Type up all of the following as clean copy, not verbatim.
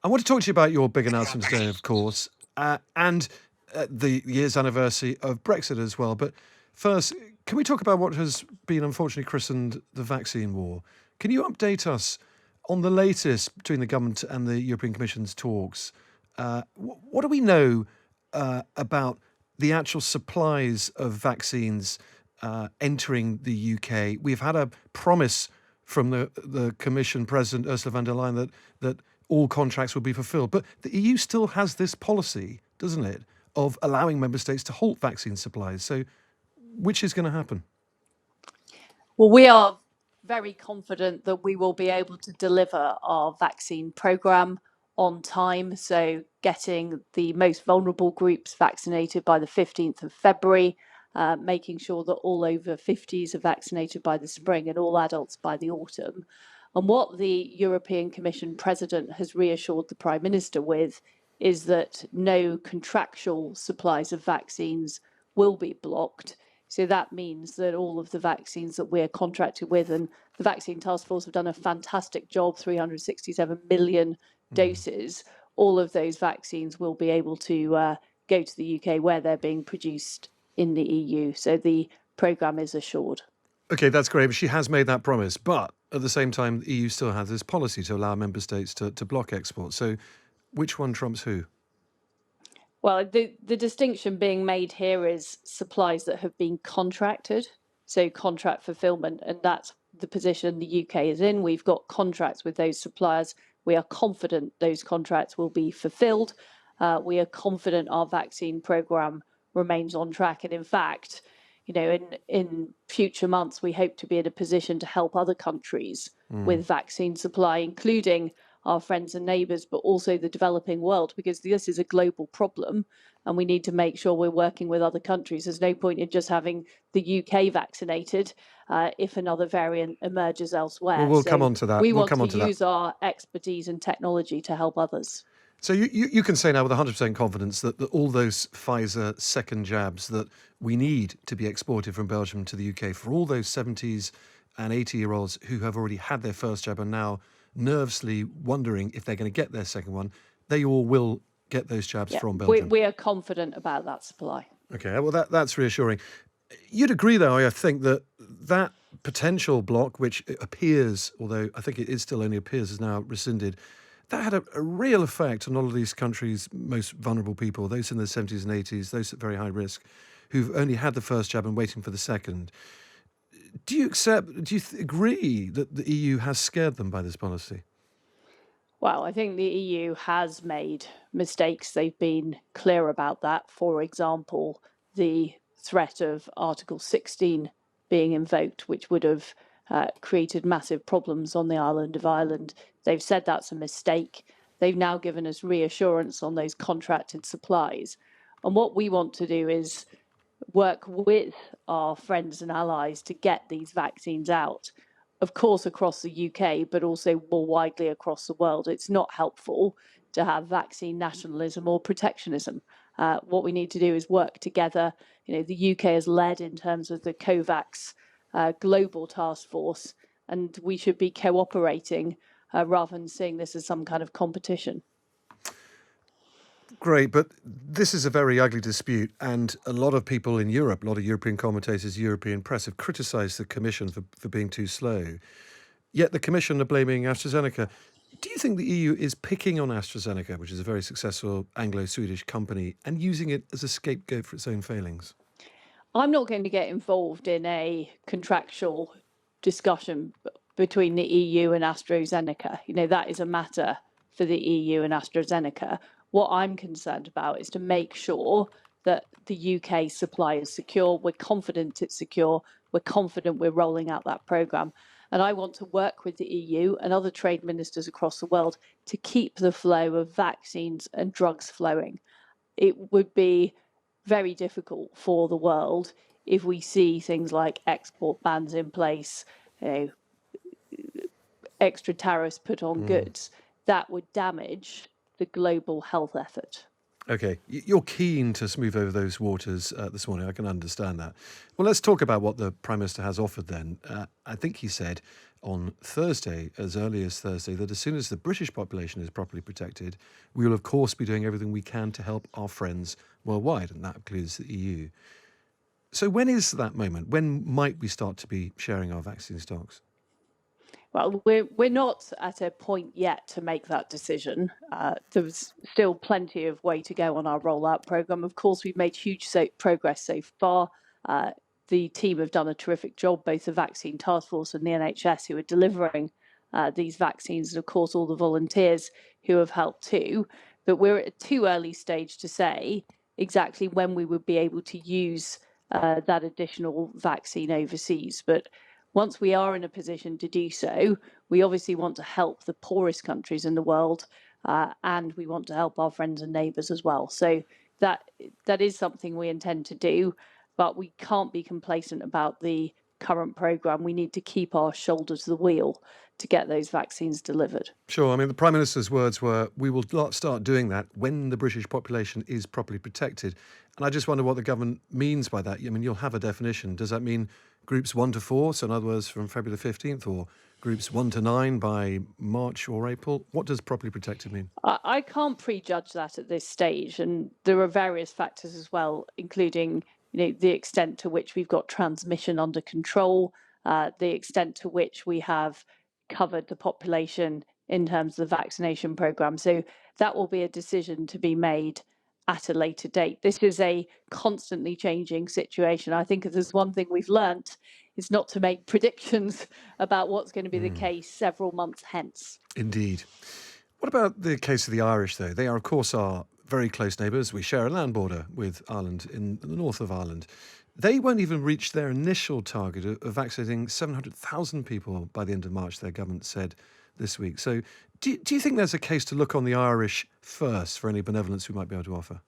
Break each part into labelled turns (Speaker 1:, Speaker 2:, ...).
Speaker 1: I want to talk to you about your big announcement today, of course, and the year's anniversary of Brexit as well. But first, can we talk about what has been unfortunately christened the vaccine war? Can you update us on the latest between the government and the European Commission's talks? What do we know about the actual supplies of vaccines entering the UK? We've had a promise from the Commission President Ursula von der Leyen that all contracts will be fulfilled. But the EU still has this policy, doesn't it, of allowing member states to halt vaccine supplies. So which is going to happen?
Speaker 2: Well, we are very confident that we will be able to deliver our vaccine programme on time. So getting the most vulnerable groups vaccinated by the 15th of February, making sure that all over 50s are vaccinated by the spring and all adults by the autumn. And what the European Commission President has reassured the Prime Minister with is that no contractual supplies of vaccines will be blocked. So that means that all of the vaccines that we're contracted with, and the Vaccine Task Force have done a fantastic job, 367 million doses, all of those vaccines will be able to go to the UK where they're being produced in the EU. So the programme is assured.
Speaker 1: Okay, that's great, but she has made that promise. But at the same time, the EU still has this policy to allow member states to block exports. So which one trumps who?
Speaker 2: Well, the distinction being made here is supplies that have been contracted, so contract fulfillment, and that's the position the UK is in. We've got contracts with those suppliers. We are confident those contracts will be fulfilled. We are confident our vaccine programme remains on track. And in fact, in future months, we hope to be in a position to help other countries with vaccine supply, including our friends and neighbours, but also the developing world, because this is a global problem and we need to make sure we're working with other countries. There's no point in just having the UK vaccinated if another variant emerges elsewhere.
Speaker 1: Well, we'll come on to that.
Speaker 2: We
Speaker 1: We'll
Speaker 2: want
Speaker 1: come
Speaker 2: to
Speaker 1: on to that.
Speaker 2: use our expertise and technology to help others.
Speaker 1: So you can say now with 100% confidence that all those Pfizer second jabs that we need to be exported from Belgium to the UK for all those 70s and 80-year-olds who have already had their first jab and now nervously wondering if they're going to get their second one, they all will get those jabs from Belgium.
Speaker 2: We are confident about that supply.
Speaker 1: Okay, well, that's reassuring. You'd agree, though, I think, that potential block, which appears, although I think it is still only appears, is now rescinded, that had a real effect on all of these countries' most vulnerable people, those in their 70s and 80s, those at very high risk, who've only had the first jab and waiting for the second. Do you agree that the EU has scared them by this policy?
Speaker 2: Well, I think the EU has made mistakes. They've been clear about that. For example, the threat of Article 16 being invoked, which would have created massive problems on the island of Ireland. They've said that's a mistake. They've now given us reassurance on those contracted supplies. And what we want to do is work with our friends and allies to get these vaccines out, of course, across the UK, but also more widely across the world. It's not helpful to have vaccine nationalism or protectionism. What we need to do is work together. The UK has led in terms of the COVAX global task force, and we should be cooperating rather than seeing this as some kind of competition.
Speaker 1: Great, but this is a very ugly dispute, and a lot of people in Europe, a lot of European commentators, European press have criticised the Commission for being too slow. Yet the Commission are blaming AstraZeneca. Do you think the EU is picking on AstraZeneca, which is a very successful Anglo-Swedish company, and using it as a scapegoat for its own failings?
Speaker 2: I'm not going to get involved in a contractual discussion between the EU and AstraZeneca. That is a matter for the EU and AstraZeneca. What I'm concerned about is to make sure that the UK supply is secure. We're confident it's secure. We're confident we're rolling out that programme. And I want to work with the EU and other trade ministers across the world to keep the flow of vaccines and drugs flowing. It would be very difficult for the world if we see things like export bans in place, extra tariffs put on goods. That would damage the global health effort.
Speaker 1: Okay, you're keen to smooth over those waters this morning. I can understand that. Well, let's talk about what the Prime Minister has offered then. I think he said on Thursday, as early as Thursday, that as soon as the British population is properly protected, we will, of course, be doing everything we can to help our friends worldwide, and that includes the EU. So, when is that moment? When might we start to be sharing our vaccine stocks?
Speaker 2: Well, we're not at a point yet to make that decision. There's still plenty of way to go on our rollout program. Of course, we've made huge progress so far. Uh, the team have done a terrific job, both the Vaccine Task Force and the NHS, who are delivering these vaccines, and of course all the volunteers who have helped too. But we're at a too early stage to say exactly when we would be able to use that additional vaccine overseas. But once we are in a position to do so, we obviously want to help the poorest countries in the world, and we want to help our friends and neighbours as well. So that is something we intend to do, but we can't be complacent about the current programme. We need to keep our shoulder to the wheel to get those vaccines delivered.
Speaker 1: Sure. I mean, the Prime Minister's words were, we will start doing that when the British population is properly protected. And I just wonder what the government means by that. I mean, you'll have a definition. Does that mean groups 1 to 4, so in other words, from February the 15th, or groups 1 to 9 by March or April? What does properly protected mean?
Speaker 2: I can't prejudge that at this stage, and there are various factors as well, including the extent to which we've got transmission under control, the extent to which we have covered the population in terms of the vaccination program. So that will be a decision to be made at a later date. This is a constantly changing situation. I think if there's one thing we've learnt, is not to make predictions about what's going to be the case several months hence.
Speaker 1: Indeed. What about the case of the Irish, though? They are, of course, our very close neighbours. We share a land border with Ireland in the north of Ireland. They won't even reach their initial target of vaccinating 700,000 people by the end of March, their government said this week. So do you think there's a case to look on the Irish first for any benevolence we might be able to offer?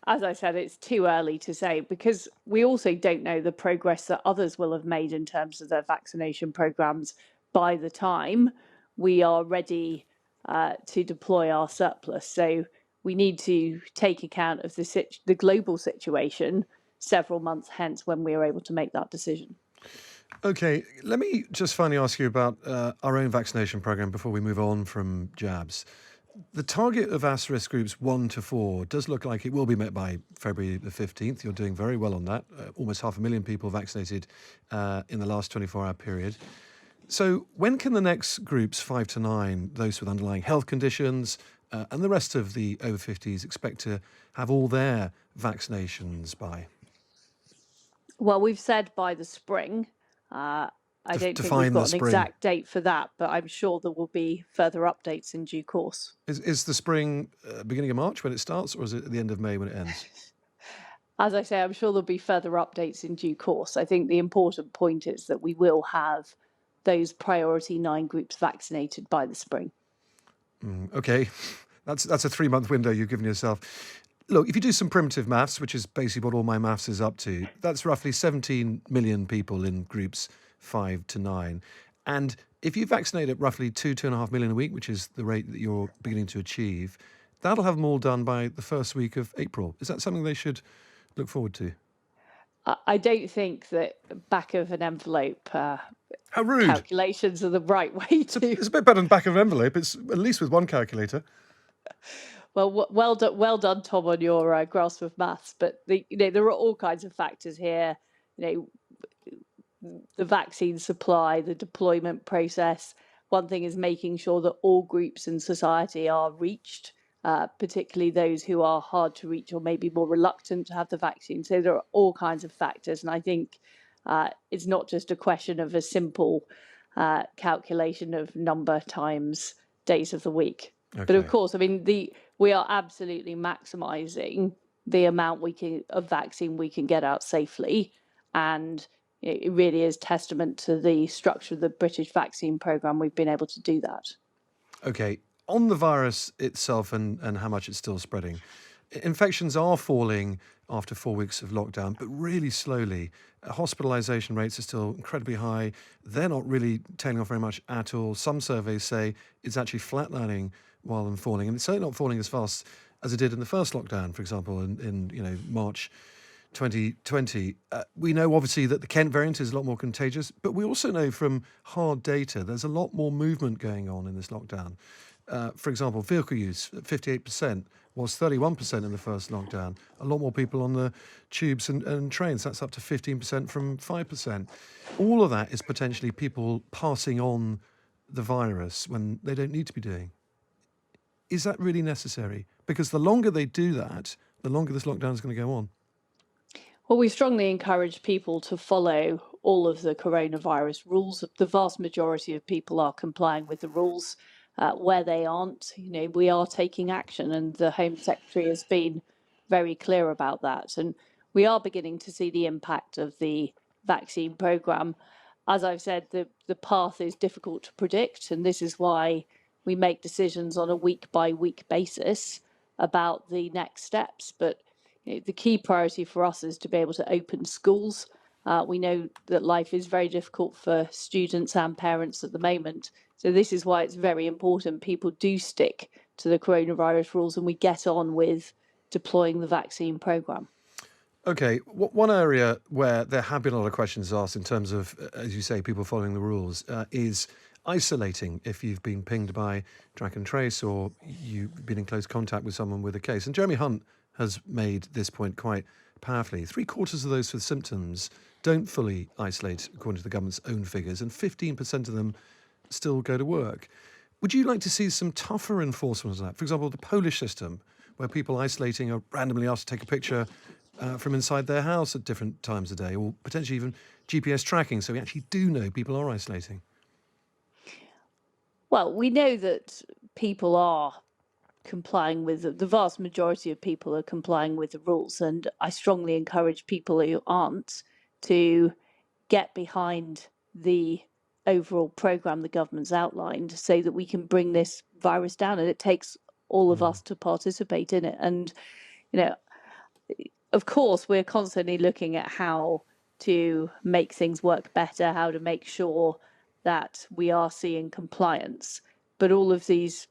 Speaker 2: As I said, it's too early to say because we also don't know the progress that others will have made in terms of their vaccination programs by the time we are ready to deploy our surplus. So we need to take account of the global situation several months hence when we are able to make that decision.
Speaker 1: Okay, let me just finally ask you about our own vaccination program before we move on from jabs. The target of asterisk groups 1 to 4 does look like it will be met by February the 15th. You're doing very well on that. Almost 500,000 people vaccinated in the last 24-hour period. So when can the next groups 5 to 9, those with underlying health conditions, and the rest of the over 50s expect to have all their vaccinations by?
Speaker 2: Well, we've said by the spring. I don't think we've
Speaker 1: Define the
Speaker 2: got an
Speaker 1: spring.
Speaker 2: exact date for that, but I'm sure there will be further updates in due course.
Speaker 1: Is the spring beginning of March when it starts, or is it at the end of May when it ends?
Speaker 2: As I say, I'm sure there'll be further updates in due course. I think the important point is that we will have those priority 9 groups vaccinated by the spring.
Speaker 1: Okay, that's a 3-month window you've given yourself. Look, if you do some primitive maths, which is basically what all my maths is up to, that's roughly 17 million people in groups 5 to 9. And if you vaccinate at roughly 2.5 million a week, which is the rate that you're beginning to achieve, that'll have them all done by the first week of April. Is that something they should look forward to?
Speaker 2: I don't think that back of an envelope
Speaker 1: How rude.
Speaker 2: calculations are the right way to.
Speaker 1: It's a bit better than back of an envelope. It's at least with one calculator.
Speaker 2: Well, well done, Tom, on your grasp of maths. But there are all kinds of factors here. The vaccine supply, the deployment process. One thing is making sure that all groups in society are reached, particularly those who are hard to reach or maybe more reluctant to have the vaccine. So there are all kinds of factors, and I think it's not just a question of a simple calculation of number times days of the week.
Speaker 1: Okay.
Speaker 2: But of course, I mean, we are absolutely maximising the amount of vaccine we can get out safely, and it really is testament to the structure of the British vaccine programme we've been able to do that.
Speaker 1: Okay, on the virus itself and how much it's still spreading, infections are falling after 4 weeks of lockdown, but really slowly. Hospitalisation rates are still incredibly high. They're not really tailing off very much at all. Some surveys say it's actually flatlining rather than falling, and it's certainly not falling as fast as it did in the first lockdown, for example, in March 2020. We know obviously that the Kent variant is a lot more contagious, but we also know from hard data there's a lot more movement going on in this lockdown. For example, vehicle use, 58%, was 31% in the first lockdown. A lot more people on the tubes and trains. That's up to 15% from 5%. All of that is potentially people passing on the virus when they don't need to be doing. Is that really necessary? Because the longer they do that, the longer this lockdown is going to go on.
Speaker 2: Well, we strongly encourage people to follow all of the coronavirus rules. The vast majority of people are complying with the rules. Where they aren't, we are taking action, and the Home Secretary has been very clear about that. And we are beginning to see the impact of the vaccine programme. As I've said, the path is difficult to predict, and this is why we make decisions on a week-by-week basis about the next steps. But the key priority for us is to be able to open schools. We know that life is very difficult for students and parents at the moment. So this is why it's very important people do stick to the coronavirus rules and we get on with deploying the vaccine programme.
Speaker 1: Okay, one area where there have been a lot of questions asked in terms of, as you say, people following the rules, is isolating if you've been pinged by track and trace or you've been in close contact with someone with a case. And Jeremy Hunt has made this point quite powerfully. 3/4 of those with symptoms don't fully isolate, according to the government's own figures, and 15% of them still go to work. Would you like to see some tougher enforcement of that? For example, the Polish system, where people isolating are randomly asked to take a picture from inside their house at different times of day, or potentially even GPS tracking, so we actually do know people are isolating.
Speaker 2: Well, we know that people are complying with the vast majority of people are complying with the rules, and I strongly encourage people who aren't to get behind the overall programme the government's outlined so that we can bring this virus down, and it takes all of us to participate in it. And of course we're constantly looking at how to make things work better, how to make sure that we are seeing compliance, but all of these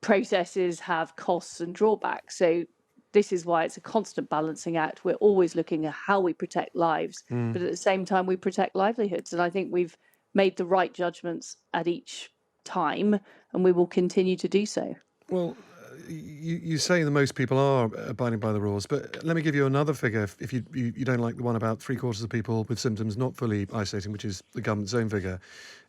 Speaker 2: processes have costs and drawbacks. So this is why it's a constant balancing act. We're always looking at how we protect lives, but at the same time we protect livelihoods. And I think we've made the right judgments at each time, and we will continue to do so.
Speaker 1: Well, you say that most people are abiding by the rules, but let me give you another figure. If you don't like the one about 3/4 of people with symptoms not fully isolating, which is the government's own figure,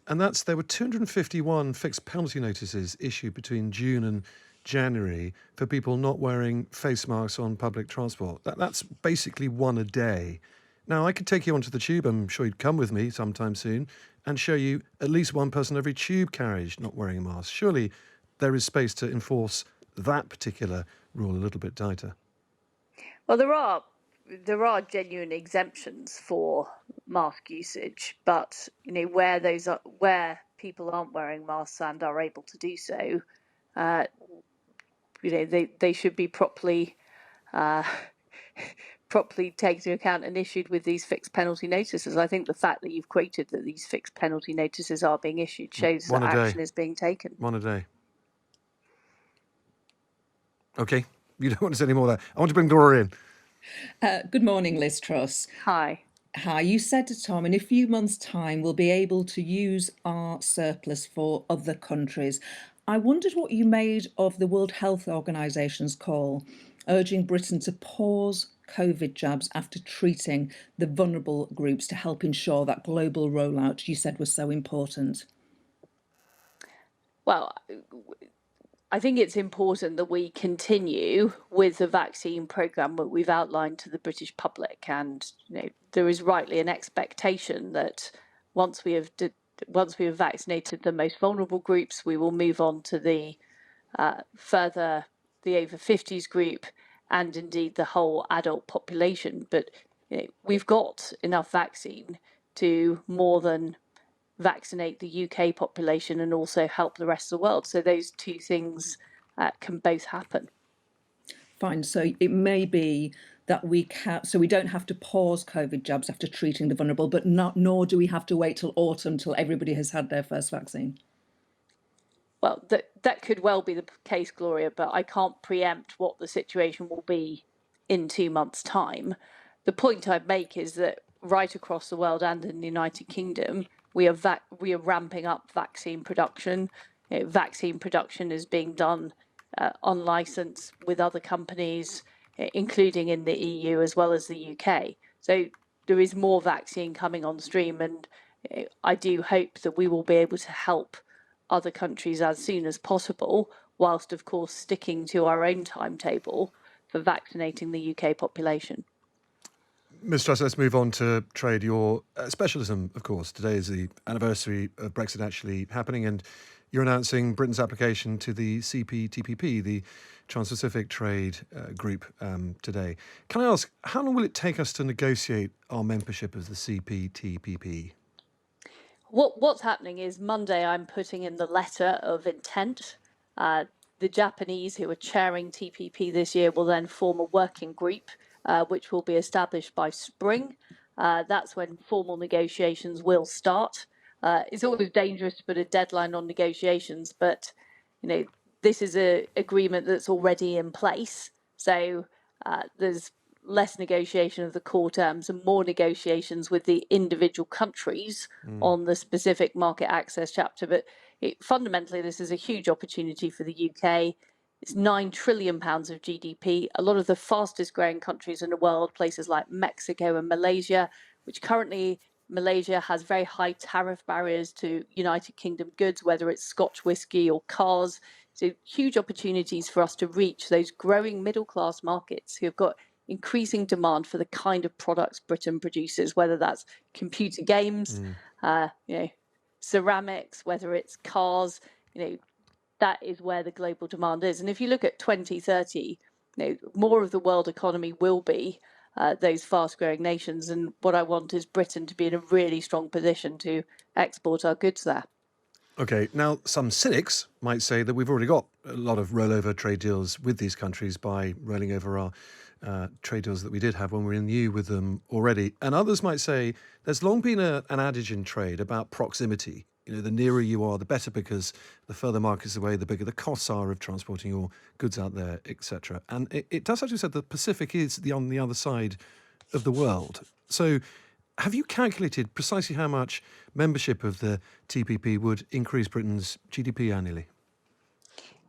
Speaker 1: and that's there were 251 fixed penalty notices issued between June and January for people not wearing face masks on public transport. That's basically one a day. Now, I could take you onto the tube, I'm sure you'd come with me sometime soon, and show you at least one person every tube carriage not wearing a mask. Surely there is space to enforce that particular rule a little bit tighter.
Speaker 2: Well, there are genuine exemptions for mask usage, but where people aren't wearing masks and are able to do so, they should be properly taken into account and issued with these fixed penalty notices. I think the fact that you've quoted that these fixed penalty notices are being issued shows that action is being taken.
Speaker 1: One a day. Okay, you don't want to say any more of that. I want to bring Dora in.
Speaker 3: Good morning, Liz Truss.
Speaker 2: Hi.
Speaker 3: Hi, you said to Tom, in a few months' time, we'll be able to use our surplus for other countries. I wondered what you made of the World Health Organisation's call, urging Britain to pause COVID jabs after treating the vulnerable groups to help ensure that global rollout you said was so important.
Speaker 2: Well, I think it's important that we continue with the vaccine programme that we've outlined to the British public, and there is rightly an expectation that once we have vaccinated the most vulnerable groups, we will move on to the over 50s group and indeed the whole adult population. But we've got enough vaccine to more than vaccinate the UK population and also help the rest of the world. So those two things can both happen.
Speaker 3: Fine. So it may be that we don't have to pause COVID jabs after treating the vulnerable, but nor do we have to wait till autumn till everybody has had their first vaccine.
Speaker 2: Well, that could well be the case, Gloria, but I can't preempt what the situation will be in 2 months' time. The point I'd make is that right across the world and in the United Kingdom, we are ramping up vaccine production. Vaccine production is being done on license with other companies, including in the EU as well as the UK. So there is more vaccine coming on stream, and I do hope that we will be able to help other countries as soon as possible, whilst of course sticking to our own timetable for vaccinating the UK population.
Speaker 1: Ms. Truss, let's move on to trade. Your specialism, of course. Today is the anniversary of Brexit actually happening, and you're announcing Britain's application to the CPTPP, the Trans-Pacific Trade Group, today. Can I ask, how long will it take us to negotiate our membership of the CPTPP?
Speaker 2: What's happening is Monday I'm putting in the letter of intent. The Japanese, who are chairing TPP this year, will then form a working group, which will be established by spring. That's when formal negotiations will start. It's always dangerous to put a deadline on negotiations, but this is an agreement that's already in place. So there's less negotiation of the core terms and more negotiations with the individual countries on the specific market access chapter. But fundamentally, this is a huge opportunity for the UK. It's £9 trillion of GDP. A lot of the fastest growing countries in the world, places like Mexico and Malaysia, which currently Malaysia has very high tariff barriers to United Kingdom goods, whether it's Scotch whisky or cars. So huge opportunities for us to reach those growing middle class markets who have got increasing demand for the kind of products Britain produces, whether that's computer games, ceramics, whether it's cars. That is where the global demand is. And if you look at 2030, more of the world economy will be those fast-growing nations. And what I want is Britain to be in a really strong position to export our goods there.
Speaker 1: Okay, now some cynics might say that we've already got a lot of rollover trade deals with these countries by rolling over our trade deals that we did have when we were in the EU with them already. And others might say there's long been an adage in trade about proximity. The nearer you are, the better, because the further markets away, the bigger the costs are of transporting your goods out there, etc. And it does actually say the Pacific is on the other side of the world. So have you calculated precisely how much membership of the TPP would increase Britain's GDP annually?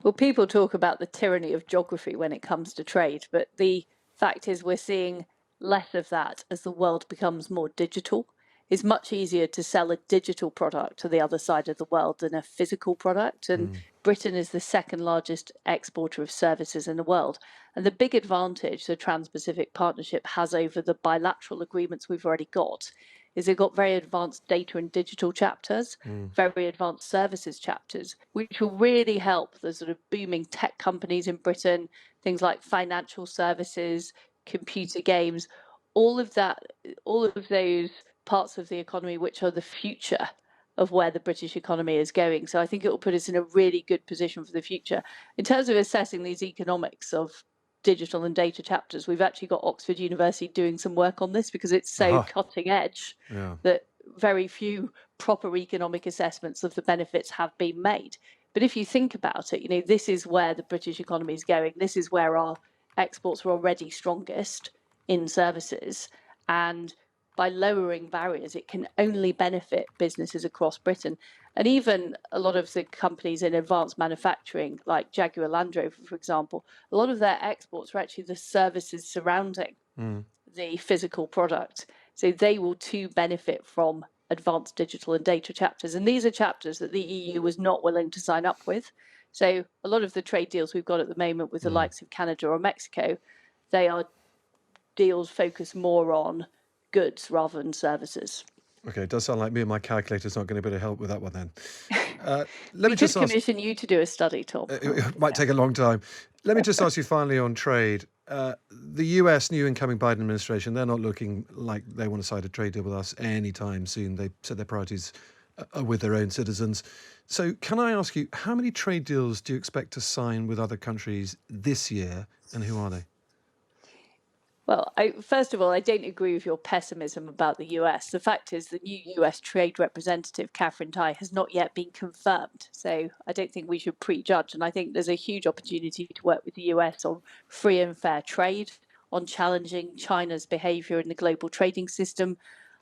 Speaker 2: Well, people talk about the tyranny of geography when it comes to trade, but the fact is we're seeing less of that as the world becomes more digital. It's much easier to sell a digital product to the other side of the world than a physical product. And Britain is the second largest exporter of services in the world. And the big advantage the Trans-Pacific Partnership has over the bilateral agreements we've already got is they've got very advanced data and digital chapters, very advanced services chapters, which will really help the sort of booming tech companies in Britain, things like financial services, computer games, all of those parts of the economy which are the future of where the British economy is going. So I think it will put us in a really good position for the future. In terms of assessing these economics of digital and data chapters, we've actually got Oxford University doing some work on this because it's so cutting edge that very few proper economic assessments of the benefits have been made. But if you think about it, this is where the British economy is going. This is where our exports are already strongest in services. And by lowering barriers, it can only benefit businesses across Britain. And even a lot of the companies in advanced manufacturing, like Jaguar Land Rover, for example, a lot of their exports are actually the services surrounding the physical product. So they will too benefit from advanced digital and data chapters. And these are chapters that the EU was not willing to sign up with. So a lot of the trade deals we've got at the moment with the likes of Canada or Mexico, they are deals focused more on goods rather than services.
Speaker 1: Okay, it does sound like me and my calculator's not going to be able to help with that one then.
Speaker 2: We could commission you to do a study, Tom.
Speaker 1: It might take a long time. Let me just ask you finally on trade. The US new incoming Biden administration, they're not looking like they want to sign a trade deal with us anytime soon. They said their priorities are with their own citizens. So can I ask you, how many trade deals do you expect to sign with other countries this year, and who are they?
Speaker 2: Well, first of all, I don't agree with your pessimism about the US. The fact is, the new US Trade Representative, Catherine Tai, has not yet been confirmed. So I don't think we should prejudge. And I think there's a huge opportunity to work with the US on free and fair trade, on challenging China's behavior in the global trading system.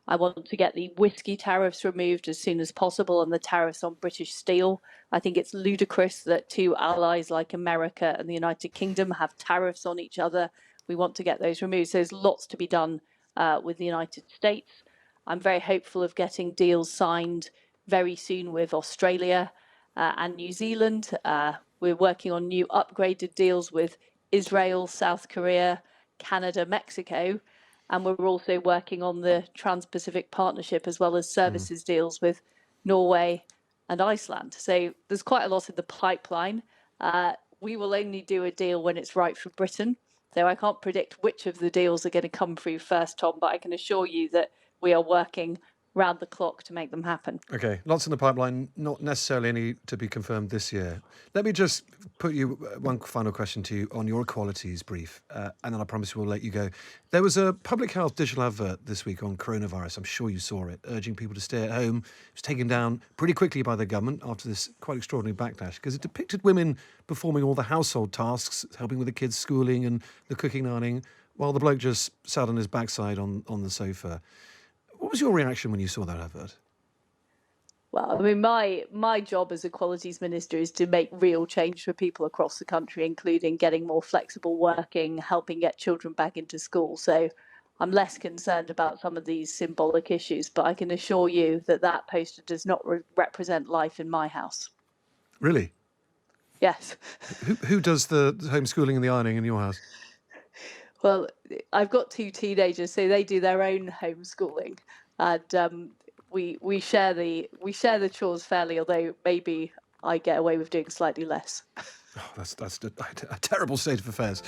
Speaker 2: I want to get the whiskey tariffs removed as soon as possible and the tariffs on British steel. I think it's ludicrous that two allies like America and the United Kingdom have tariffs on each other. We want to get those removed. So there's lots to be done with the United States. I'm very hopeful of getting deals signed very soon with Australia and New Zealand. We're working on new upgraded deals with Israel, South Korea, Canada, Mexico. And we're also working on the Trans-Pacific Partnership as well as services deals with Norway and Iceland. So there's quite a lot in the pipeline. We will only do a deal when it's right for Britain. So I can't predict which of the deals are going to come through first, Tom, but I can assure you that we are working round the clock to make them happen.
Speaker 1: Okay, lots in the pipeline, not necessarily any to be confirmed this year. Let me just put you one final question to you on your equalities brief, and then I promise we'll let you go. There was a public health digital advert this week on coronavirus. I'm sure you saw it, urging people to stay at home. It was taken down pretty quickly by the government after this quite extraordinary backlash because it depicted women performing all the household tasks, helping with the kids' schooling and the cooking and ironing, while the bloke just sat on his backside on the sofa. What was your reaction when you saw that advert?
Speaker 2: Well, I mean, my job as Equalities Minister is to make real change for people across the country, including getting more flexible working, helping get children back into school. So I'm less concerned about some of these symbolic issues, but I can assure you that that poster does not represent life in my house.
Speaker 1: Really?
Speaker 2: Yes.
Speaker 1: Who does the homeschooling and the ironing in your house?
Speaker 2: Well, I've got two teenagers, so they do their own homeschooling, and we share the chores fairly. Although maybe I get away with doing slightly less.
Speaker 1: Oh, that's a terrible state of affairs.